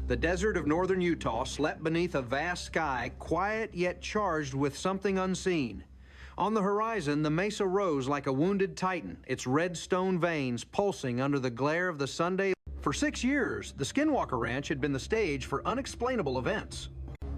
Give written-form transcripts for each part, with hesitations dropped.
The desert of northern Utah slept beneath a vast sky, quiet yet charged with something unseen. On the horizon, the mesa rose like a wounded titan, its red stone veins pulsing under the glare of the Sunday. For 6 years, the Skinwalker Ranch had been the stage for unexplainable events.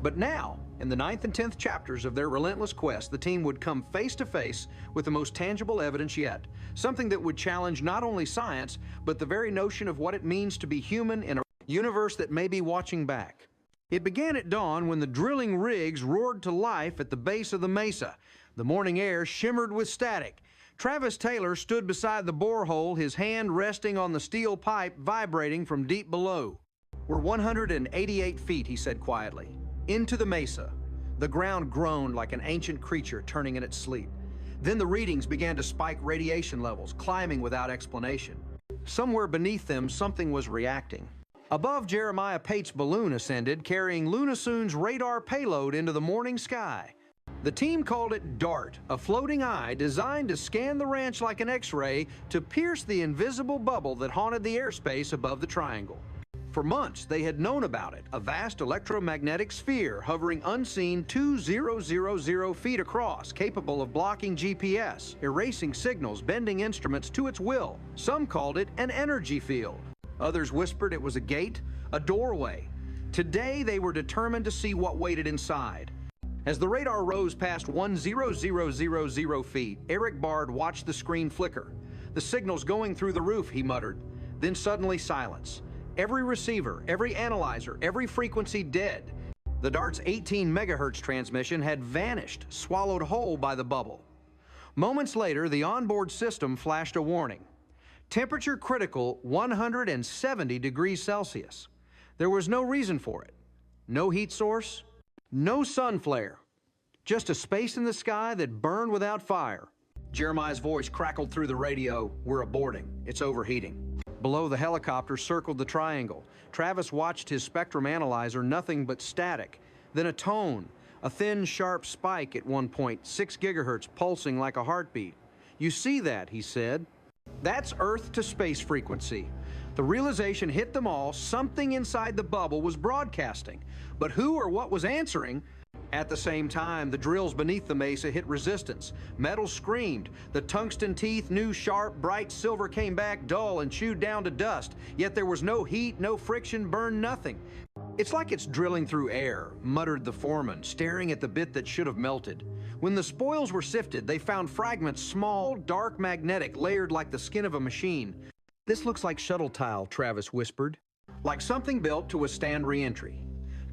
But now, in the 9th and 10th chapters of their relentless quest, the team would come face to face with the most tangible evidence yet, something that would challenge not only science, but the very notion of what it means to be human in a universe that may be watching back. It began at dawn when the drilling rigs roared to life at the base of the mesa. The morning air shimmered with static. Travis Taylor stood beside the borehole, his hand resting on the steel pipe vibrating from deep below. "We're 188 feet," he said quietly, "into the mesa." The ground groaned like an ancient creature turning in its sleep. Then the readings began to spike radiation levels, climbing without explanation. Somewhere beneath them, something was reacting. Above, Jeremiah Pate's balloon ascended, carrying Lunasoon's radar payload into the morning sky. The team called it DART, a floating eye designed to scan the ranch like an X-ray to pierce the invisible bubble that haunted the airspace above the triangle. For months, they had known about it, a vast electromagnetic sphere hovering unseen 2,000 feet across, capable of blocking GPS, erasing signals, bending instruments to its will. Some called it an energy field. Others whispered it was a gate, a doorway. Today, they were determined to see what waited inside. As the radar rose past 1,000 feet, Eric Bard watched the screen flicker. "The signal's going through the roof," he muttered. Then suddenly silence. Every receiver, every analyzer, every frequency dead. The DART's 18 megahertz transmission had vanished, swallowed whole by the bubble. Moments later, the onboard system flashed a warning. Temperature critical 170 degrees Celsius. There was no reason for it. No heat source, no sun flare. Just a space in the sky that burned without fire. Jeremiah's voice crackled through the radio. "We're aborting. It's overheating." Below, the helicopter circled the triangle. Travis watched his spectrum analyzer, nothing but static. Then a tone, a thin, sharp spike at one point, 6 gigahertz pulsing like a heartbeat. "You see that," he said. "That's Earth to space frequency." The realization hit them all. Something inside the bubble was broadcasting. But who or what was answering? At the same time, the drills beneath the mesa hit resistance. Metal screamed. The tungsten teeth, new sharp, bright silver, came back dull and chewed down to dust. Yet there was no heat, no friction, burned nothing. "It's like it's drilling through air," muttered the foreman, staring at the bit that should have melted. When the spoils were sifted, they found fragments, small, dark, magnetic, layered like the skin of a machine. "This looks like shuttle tile," Travis whispered. "Like something built to withstand re-entry."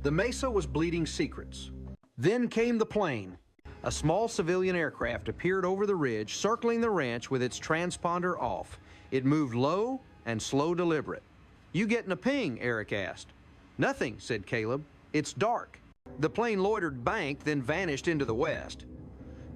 The mesa was bleeding secrets. Then came the plane. A small civilian aircraft appeared over the ridge, circling the ranch with its transponder off. It moved low and slow deliberate. "You getting a ping?" Eric asked. "Nothing," said Caleb. "It's dark." The plane loitered banked, then vanished into the west.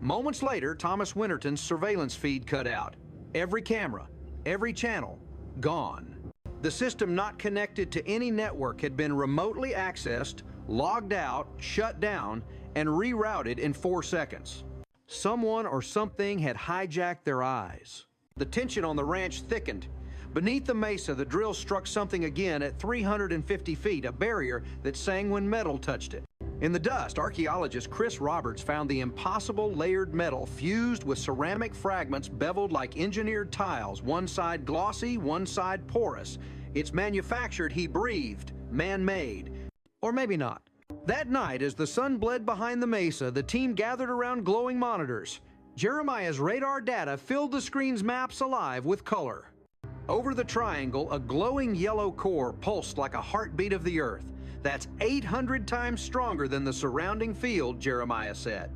Moments later, Thomas Winterton's surveillance feed cut out. Every camera, every channel, gone. The system not connected to any network had been remotely accessed, logged out, shut down, and rerouted in 4 seconds. Someone or something had hijacked their eyes. The tension on the ranch thickened. Beneath the mesa, the drill struck something again at 350 feet, a barrier that sang when metal touched it. In the dust, archaeologist Chris Roberts found the impossible layered metal fused with ceramic fragments beveled like engineered tiles, one side glossy, one side porous. It's manufactured, he breathed, man-made. Or maybe not. That night, as the sun bled behind the mesa, the team gathered around glowing monitors. Jeremiah's radar data filled the screen's maps alive with color. Over the triangle, a glowing yellow core pulsed like a heartbeat of the earth. That's 800 times stronger than the surrounding field, Jeremiah said.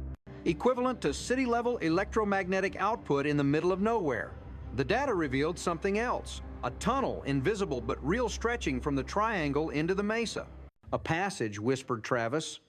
Equivalent to city-level electromagnetic output in the middle of nowhere. The data revealed something else. A tunnel, invisible but real, stretching from the triangle into the mesa. "A passage," whispered Travis,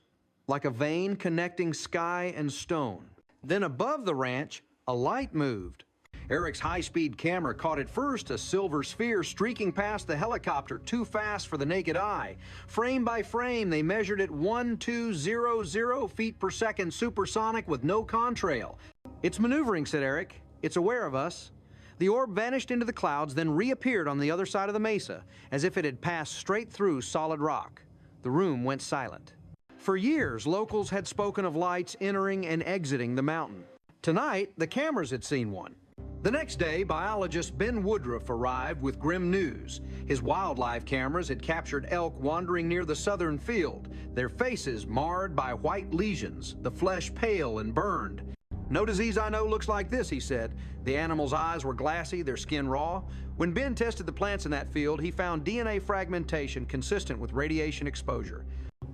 "like a vein connecting sky and stone." Then above the ranch, a light moved. Eric's high-speed camera caught it first, a silver sphere streaking past the helicopter, too fast for the naked eye. Frame by frame, they measured it 1,200 feet per second supersonic with no contrail. "It's maneuvering," said Eric. "It's aware of us." The orb vanished into the clouds, then reappeared on the other side of the mesa, as if it had passed straight through solid rock. The room went silent. For years, locals had spoken of lights entering and exiting the mountain. Tonight, the cameras had seen one. The next day, biologist Ben Woodruff arrived with grim news. His wildlife cameras had captured elk wandering near the southern field, their faces marred by white lesions, the flesh pale and burned. "No disease I know looks like this," he said. The animals' eyes were glassy, their skin raw. When Ben tested the plants in that field, he found DNA fragmentation consistent with radiation exposure.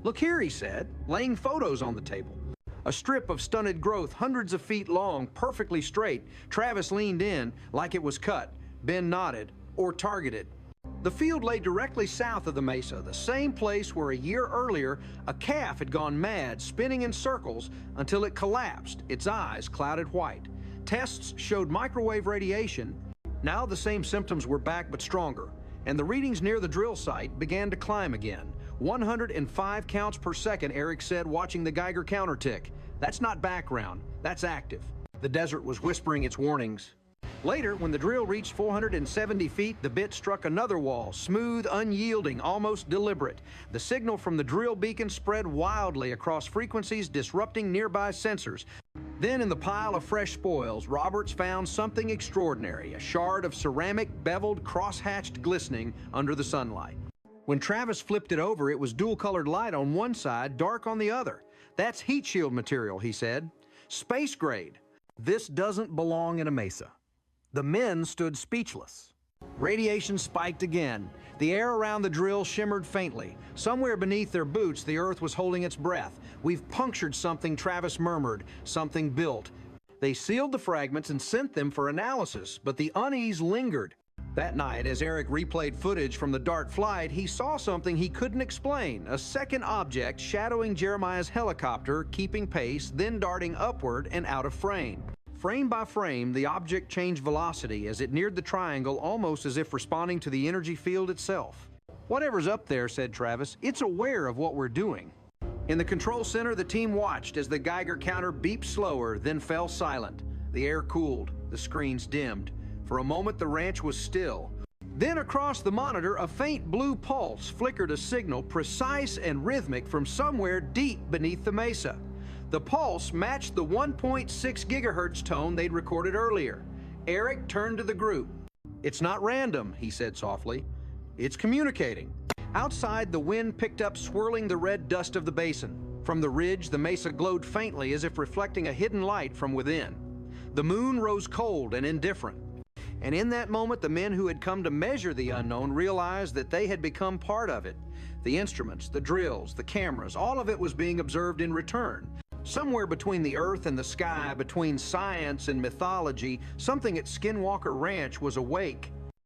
"Look here," he said, laying photos on the table. A strip of stunted growth hundreds of feet long, perfectly straight. Travis leaned in like it was cut. Ben nodded, or targeted. The field lay directly south of the mesa, the same place where a year earlier a calf had gone mad, spinning in circles until it collapsed, its eyes clouded white. Tests showed microwave radiation. Now the same symptoms were back but stronger, and the readings near the drill site began to climb again. 105 counts per second, Eric said, watching the Geiger counter tick. That's not background, that's active. The desert was whispering its warnings. Later, when the drill reached 470 feet, the bit struck another wall, smooth, unyielding, almost deliberate. The signal from the drill beacon spread wildly across frequencies, disrupting nearby sensors. Then, in the pile of fresh spoils, Roberts found something extraordinary, a shard of ceramic, beveled, cross-hatched glistening under the sunlight. When Travis flipped it over, it was dual-colored light on one side, dark on the other. "That's heat shield material," he said. "Space grade." "This doesn't belong in a mesa." The men stood speechless. Radiation spiked again. The air around the drill shimmered faintly. Somewhere beneath their boots, the earth was holding its breath. "We've punctured something," Travis murmured. "Something built." They sealed the fragments and sent them for analysis, but the unease lingered. That night, as Eric replayed footage from the DART flight, he saw something he couldn't explain, a second object shadowing Jeremiah's helicopter, keeping pace, then darting upward and out of frame. Frame by frame, the object changed velocity as it neared the triangle, almost as if responding to the energy field itself. "Whatever's up there," said Travis, "it's aware of what we're doing." In the control center, the team watched as the Geiger counter beeped slower, then fell silent. The air cooled, the screens dimmed. For a moment, the ranch was still. Then across the monitor, a faint blue pulse flickered a signal, precise and rhythmic, from somewhere deep beneath the mesa. The pulse matched the 1.6 gigahertz tone they'd recorded earlier. Eric turned to the group. "It's not random," he said softly. "It's communicating." Outside, the wind picked up, swirling the red dust of the basin. From the ridge, the mesa glowed faintly as if reflecting a hidden light from within. The moon rose cold and indifferent. And in that moment, the men who had come to measure the unknown realized that they had become part of it. The instruments, the drills, the cameras, all of it was being observed in return. Somewhere between the earth and the sky, between science and mythology, something at Skinwalker Ranch was awake.